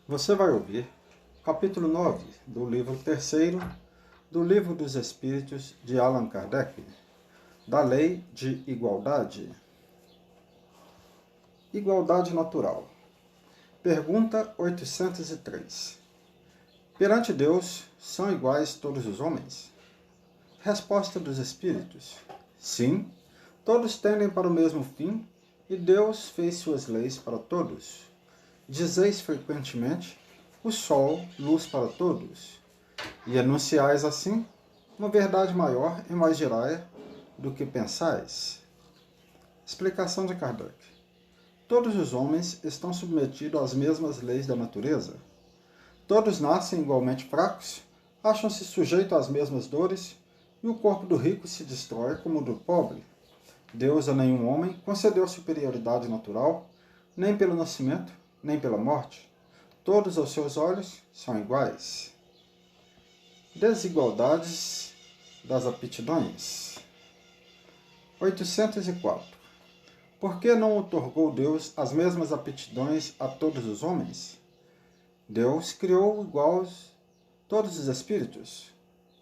Você vai ouvir capítulo 9 do livro 3º do Livro dos Espíritos de Allan Kardec, da Lei de Igualdade. Igualdade natural. Pergunta 803. Perante Deus, são iguais todos os homens? Resposta dos Espíritos. Sim, todos tendem para o mesmo fim e Deus fez suas leis para todos. Dizeis frequentemente, o sol, luz para todos, e enunciais assim uma verdade maior e mais geral do que pensais. Explicação de Kardec. Todos os homens estão submetidos às mesmas leis da natureza. Todos nascem igualmente fracos, acham-se sujeitos às mesmas dores, e o corpo do rico se destrói como o do pobre. Deus a nenhum homem concedeu superioridade natural, nem pelo nascimento, nem pela morte. Todos aos seus olhos são iguais. Desigualdades das aptidões. 804. Por que não outorgou Deus as mesmas aptidões a todos os homens? Deus criou iguais todos os espíritos,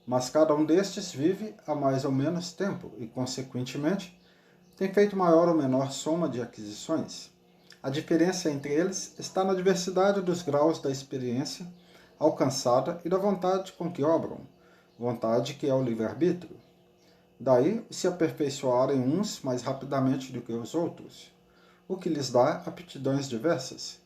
mas cada um destes vive há mais ou menos tempo e, consequentemente, tem feito maior ou menor soma de aquisições. A diferença entre eles está na diversidade dos graus da experiência alcançada e da vontade com que obram, vontade que é o livre-arbítrio. Daí se aperfeiçoarem uns mais rapidamente do que os outros, o que lhes dá aptidões diversas.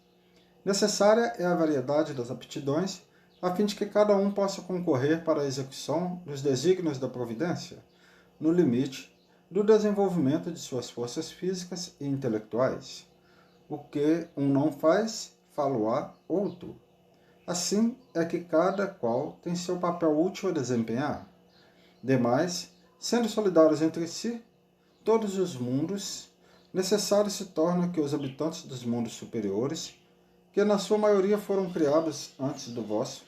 Necessária é a variedade das aptidões, a fim de que cada um possa concorrer para a execução dos desígnios da providência, no limite do desenvolvimento de suas forças físicas e intelectuais. O que um não faz, fá-lo-á outro. Assim é que cada qual tem seu papel útil a desempenhar. Demais, sendo solidários entre si, todos os mundos, necessário se torna que os habitantes dos mundos superiores, que na sua maioria foram criados antes do vosso,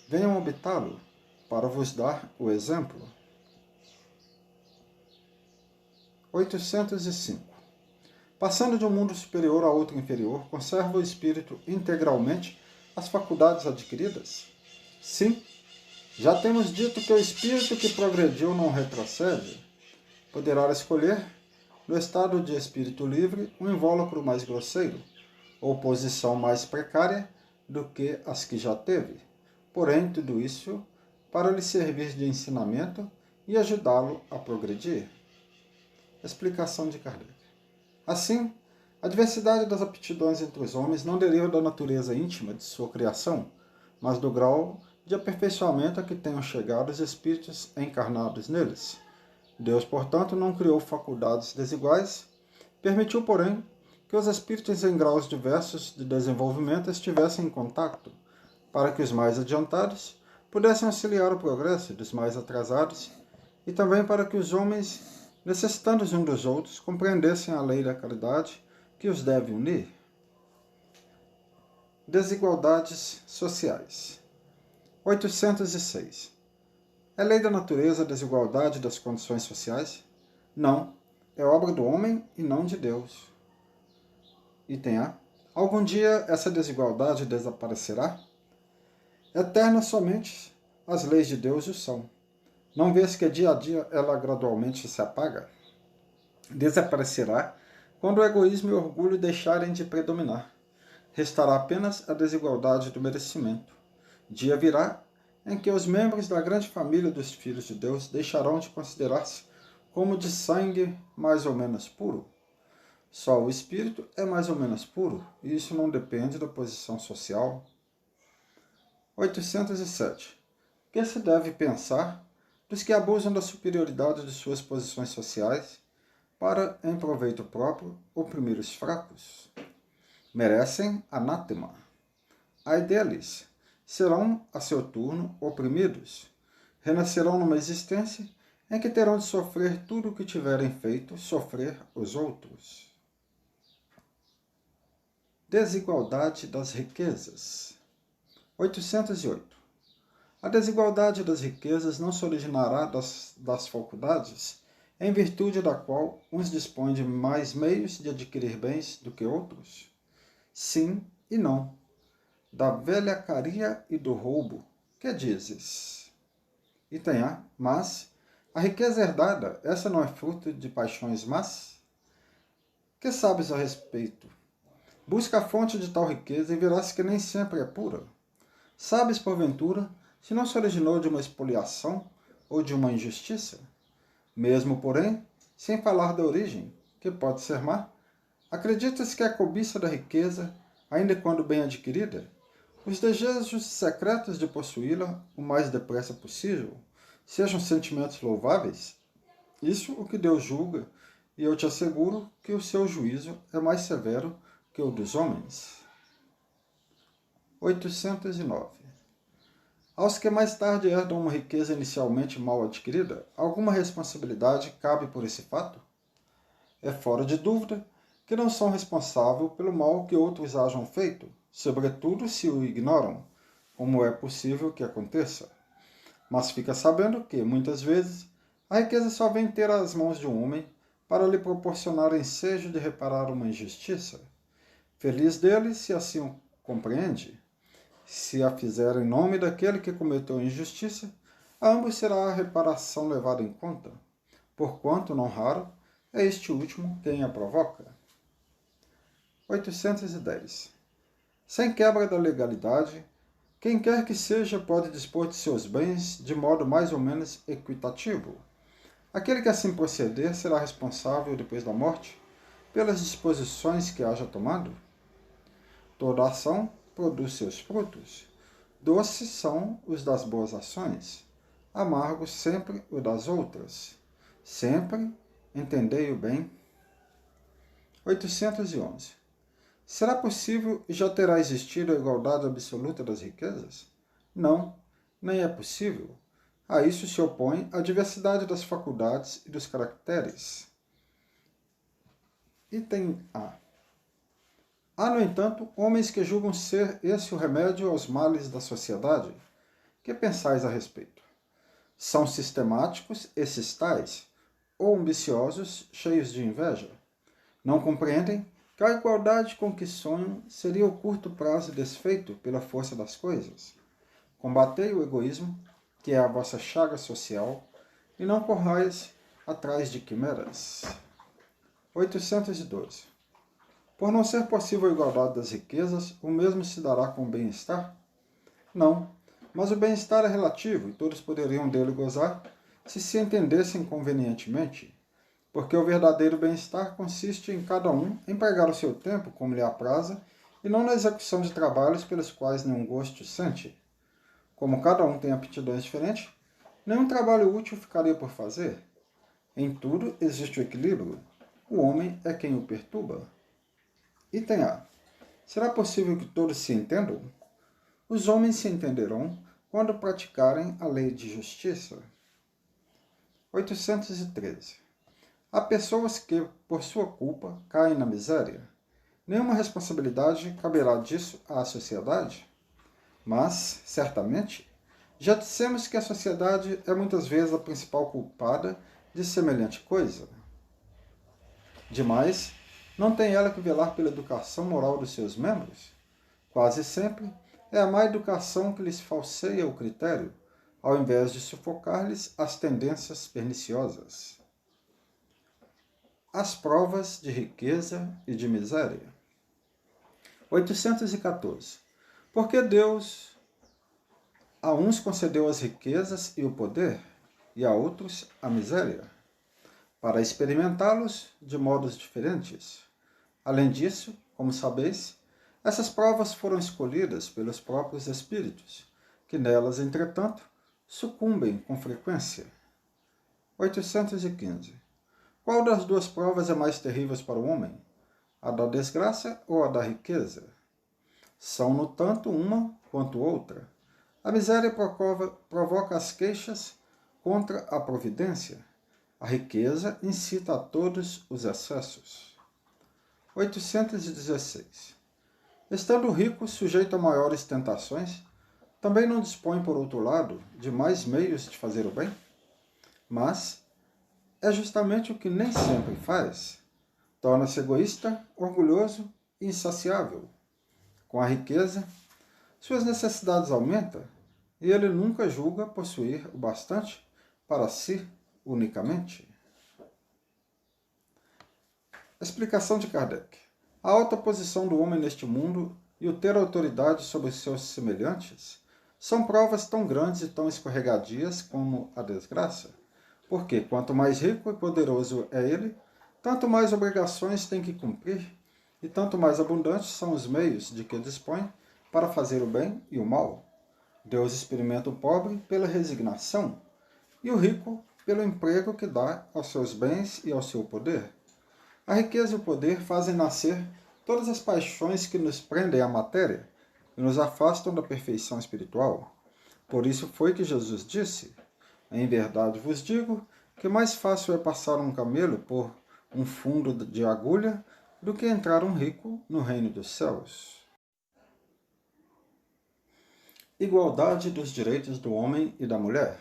venham habitá-lo, para vos dar o exemplo. 805. Passando de um mundo superior a outro inferior, conserva o espírito integralmente as faculdades adquiridas? Sim. Já temos dito que o espírito que progrediu não retrocede. Poderá escolher, no estado de espírito livre, um invólucro mais grosseiro, ou posição mais precária do que as que já teve. Porém, tudo isso para lhe servir de ensinamento e ajudá-lo a progredir. Explicação de Kardec. Assim, a diversidade das aptidões entre os homens não deriva da natureza íntima de sua criação, mas do grau de aperfeiçoamento a que tenham chegado os espíritos encarnados neles. Deus, portanto, não criou faculdades desiguais, permitiu, porém, que os espíritos em graus diversos de desenvolvimento estivessem em contato, para que os mais adiantados pudessem auxiliar o progresso dos mais atrasados, e também para que os homens, necessitando uns dos outros, compreendessem a lei da caridade que os deve unir. Desigualdades sociais. 806. É lei da natureza a desigualdade das condições sociais? Não, é obra do homem e não de Deus. Item A. Algum dia essa desigualdade desaparecerá? Eternas somente as leis de Deus o são. Não vês que dia a dia ela gradualmente se apaga? Desaparecerá quando o egoísmo e o orgulho deixarem de predominar. Restará apenas a desigualdade do merecimento. Dia virá em que os membros da grande família dos filhos de Deus deixarão de considerar-se como de sangue mais ou menos puro. Só o espírito é mais ou menos puro, e isso não depende da posição social. 807. Que se deve pensar dos que abusam da superioridade de suas posições sociais para, em proveito próprio, oprimir os fracos? Merecem anátema. Ai deles, serão, a seu turno, oprimidos. Renascerão numa existência em que terão de sofrer tudo o que tiverem feito sofrer os outros. Desigualdade das riquezas. 808. A desigualdade das riquezas não se originará das faculdades, em virtude da qual uns dispõem de mais meios de adquirir bens do que outros? Sim e não. da velhacaria e do roubo. Que dizes? Item A. Mas a riqueza herdada, essa não é fruto de paixões más? Que sabes a respeito? Busca a fonte de tal riqueza e verás que nem sempre é pura. Sabes, porventura, se não se originou de uma expoliação ou de uma injustiça? Mesmo, porém, sem falar da origem, que pode ser má, acreditas que a cobiça da riqueza, ainda quando bem adquirida, os desejos secretos de possuí-la o mais depressa possível, sejam sentimentos louváveis? Isso o que Deus julga, e eu te asseguro que o seu juízo é mais severo que o dos homens. 809. Aos que mais tarde herdam uma riqueza inicialmente mal adquirida, alguma responsabilidade cabe por esse fato? É fora de dúvida que não são responsáveis pelo mal que outros hajam feito, sobretudo se o ignoram, como é possível que aconteça. Mas fica sabendo que, muitas vezes, a riqueza só vem ter às mãos de um homem para lhe proporcionar ensejo de reparar uma injustiça. Feliz dele se assim o compreende. Se a fizer em nome daquele que cometeu a injustiça, a ambos será a reparação levada em conta, porquanto, não raro, é este último quem a provoca. 810. Sem quebra da legalidade, quem quer que seja pode dispor de seus bens de modo mais ou menos equitativo. Aquele que assim proceder será responsável, depois da morte, pelas disposições que haja tomado. Toda ação produz seus frutos. Doces são os das boas ações, amargos sempre o das outras. Sempre entendei o bem. 811. Será possível e já terá existido a igualdade absoluta das riquezas? Não, nem é possível. A isso se opõe a diversidade das faculdades e dos caracteres. Item A. Há, no entanto, homens que julgam ser esse o remédio aos males da sociedade. Que pensais a respeito? São sistemáticos esses tais, ou ambiciosos, cheios de inveja? Não compreendem que a igualdade com que sonham seria o curto prazo desfeito pela força das coisas? Combatei o egoísmo, que é a vossa chaga social, e não corrais atrás de quimeras. 812. Por não ser possível a igualdade das riquezas, o mesmo se dará com o bem-estar? Não, mas o bem-estar é relativo e todos poderiam dele gozar se entendessem convenientemente, porque o verdadeiro bem-estar consiste em cada um empregar o seu tempo como lhe apraza e não na execução de trabalhos pelos quais nenhum gosto sente. Como cada um tem aptidões diferentes, nenhum trabalho útil ficaria por fazer. Em tudo existe o equilíbrio. O homem é quem o perturba. Item A. Será possível que todos se entendam? Os homens se entenderão quando praticarem a lei de justiça. 813. Há pessoas que, por sua culpa, caem na miséria. Nenhuma responsabilidade caberá disso à sociedade? Mas, certamente, já dissemos que a sociedade é muitas vezes a principal culpada de semelhante coisa. Demais, não tem ela que velar pela educação moral dos seus membros? Quase sempre é a má educação que lhes falseia o critério, ao invés de sufocar-lhes as tendências perniciosas. As provas de riqueza e de miséria. 814. Porque Deus a uns concedeu as riquezas e o poder, e a outros a miséria, para experimentá-los de modos diferentes. Além disso, como sabeis, essas provas foram escolhidas pelos próprios espíritos, que nelas, entretanto, sucumbem com frequência. 815. Qual das duas provas é mais terrível para o homem? A da desgraça ou a da riqueza? São, no tanto, uma quanto outra. A miséria provoca as queixas contra a providência. A riqueza incita a todos os excessos. 816. Estando o rico sujeito a maiores tentações, também não dispõe, por outro lado, de mais meios de fazer o bem? Mas é justamente o que nem sempre faz. Torna-se egoísta, orgulhoso e insaciável. Com a riqueza, suas necessidades aumentam e ele nunca julga possuir o bastante para si unicamente. Explicação de Kardec. A alta posição do homem neste mundo e o ter autoridade sobre seus semelhantes são provas tão grandes e tão escorregadias como a desgraça, porque quanto mais rico e poderoso é ele, tanto mais obrigações tem que cumprir, e tanto mais abundantes são os meios de que dispõe para fazer o bem e o mal. Deus experimenta o pobre pela resignação, e o rico pelo emprego que dá aos seus bens e ao seu poder. A riqueza e o poder fazem nascer todas as paixões que nos prendem à matéria e nos afastam da perfeição espiritual. Por isso foi que Jesus disse: em verdade vos digo que mais fácil é passar um camelo por um fundo de agulha do que entrar um rico no reino dos céus. Igualdade dos direitos do homem e da mulher.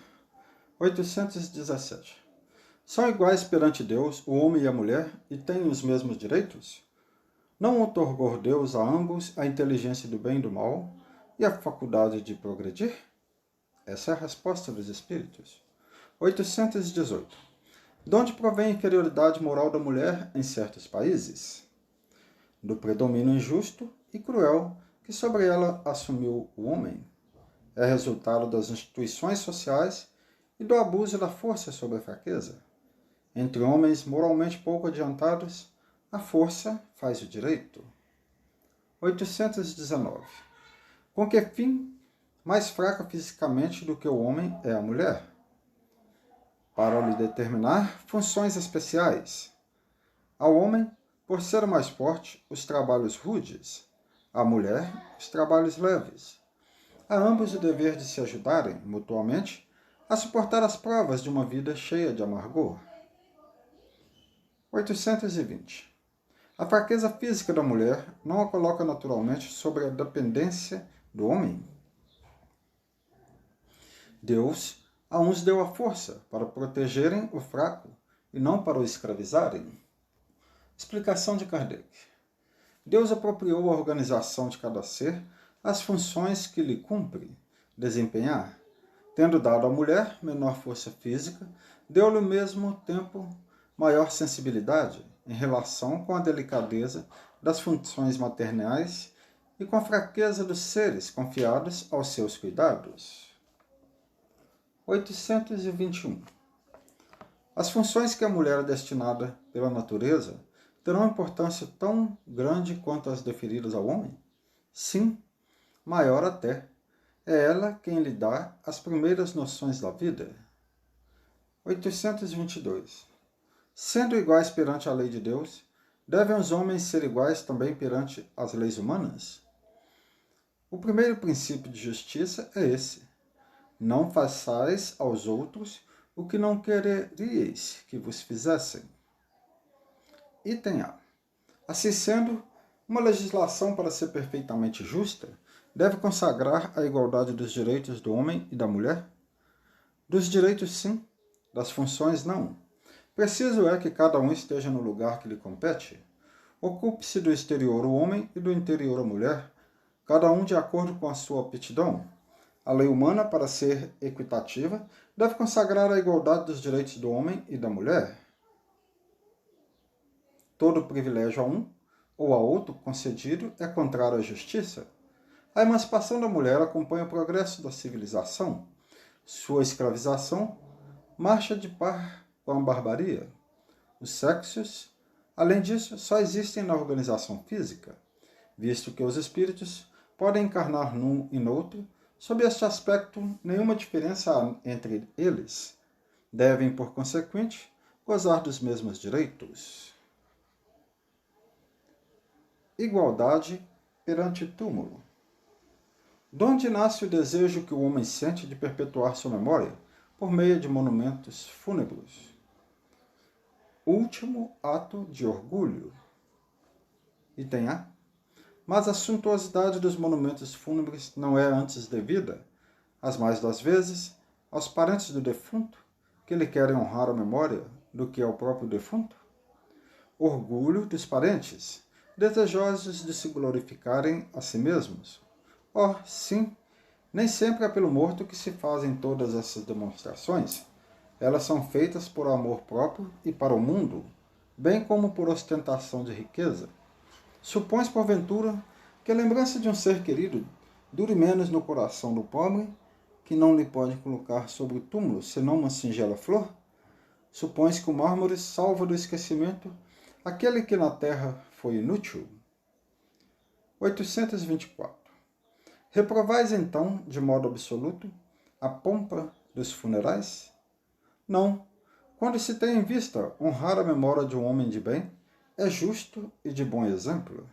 817. São iguais perante Deus o homem e a mulher e têm os mesmos direitos? Não outorgou Deus a ambos a inteligência do bem e do mal e a faculdade de progredir? Essa é a resposta dos espíritos. 818. De onde provém a inferioridade moral da mulher em certos países? Do predomínio injusto e cruel que sobre ela assumiu o homem. É resultado das instituições sociais e do abuso da força sobre a fraqueza. Entre homens moralmente pouco adiantados, a força faz o direito. 819. Com que fim mais fraca fisicamente do que o homem é a mulher? Para lhe determinar funções especiais. Ao homem, por ser mais forte, os trabalhos rudes; à mulher, os trabalhos leves. A ambos o dever de se ajudarem, mutuamente, a suportar as provas de uma vida cheia de amargor. 820. A fraqueza física da mulher não a coloca naturalmente sobre a dependência do homem? Deus a uns deu a força para protegerem o fraco e não para o escravizarem. Explicação de Kardec. Deus apropriou a organização de cada ser as funções que lhe cumpre desempenhar. Tendo dado à mulher menor força física, deu-lhe ao mesmo tempo maior sensibilidade em relação com a delicadeza das funções maternais e com a fraqueza dos seres confiados aos seus cuidados. 821. As funções que a mulher é destinada pela natureza terão importância tão grande quanto as deferidas ao homem? Sim, maior até. É ela quem lhe dá as primeiras noções da vida. 822. Sendo iguais perante a lei de Deus, devem os homens ser iguais também perante as leis humanas? O primeiro princípio de justiça é esse: não façais aos outros o que não quereríeis que vos fizessem. Item A. Assim sendo, uma legislação, para ser perfeitamente justa, deve consagrar a igualdade dos direitos do homem e da mulher? Dos direitos, sim; das funções, não. Preciso é que cada um esteja no lugar que lhe compete. Ocupe-se do exterior o homem e do interior a mulher, cada um de acordo com a sua aptidão. A lei humana, para ser equitativa, deve consagrar a igualdade dos direitos do homem e da mulher. Todo privilégio a um ou a outro concedido é contrário à justiça. A emancipação da mulher acompanha o progresso da civilização. Sua escravização marcha de par com a barbaria. Os sexos, além disso, só existem na organização física, visto que os espíritos podem encarnar num e noutro. Sob este aspecto, nenhuma diferença há entre eles. Devem, por consequente, gozar dos mesmos direitos. Igualdade perante o túmulo. Donde nasce o desejo que o homem sente de perpetuar sua memória por meio de monumentos fúnebres? Último ato de orgulho. Item A. Mas a suntuosidade dos monumentos fúnebres não é antes devida, as mais das vezes, aos parentes do defunto, que lhe querem honrar a memória, do que ao próprio defunto? Orgulho dos parentes, desejosos de se glorificarem a si mesmos. Oh, sim, nem sempre é pelo morto que se fazem todas essas demonstrações. Elas são feitas por amor próprio e para o mundo, bem como por ostentação de riqueza. Supões, porventura, que a lembrança de um ser querido dure menos no coração do pobre, que não lhe pode colocar sobre o túmulo senão uma singela flor? Supões que o mármore salva do esquecimento aquele que na terra foi inútil? 824. Reprovais então, de modo absoluto, a pompa dos funerais? Não. Quando se tem em vista honrar a memória de um homem de bem, é justo e de bom exemplo.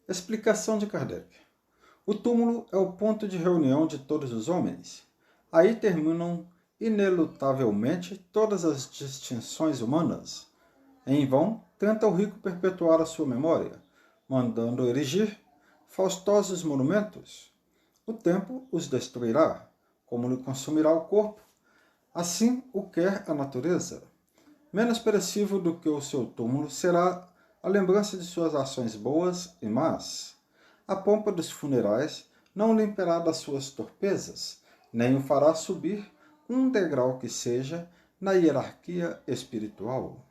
Explicação de Kardec. O túmulo é o ponto de reunião de todos os homens. Aí terminam inelutavelmente todas as distinções humanas. Em vão, tenta o rico perpetuar a sua memória, mandando erigir faustosos monumentos. O tempo os destruirá, como lhe consumirá o corpo. Assim o quer a natureza. Menos perecível do que o seu túmulo será a lembrança de suas ações boas e más. A pompa dos funerais não o limpará das suas torpezas, nem o fará subir um degrau que seja na hierarquia espiritual.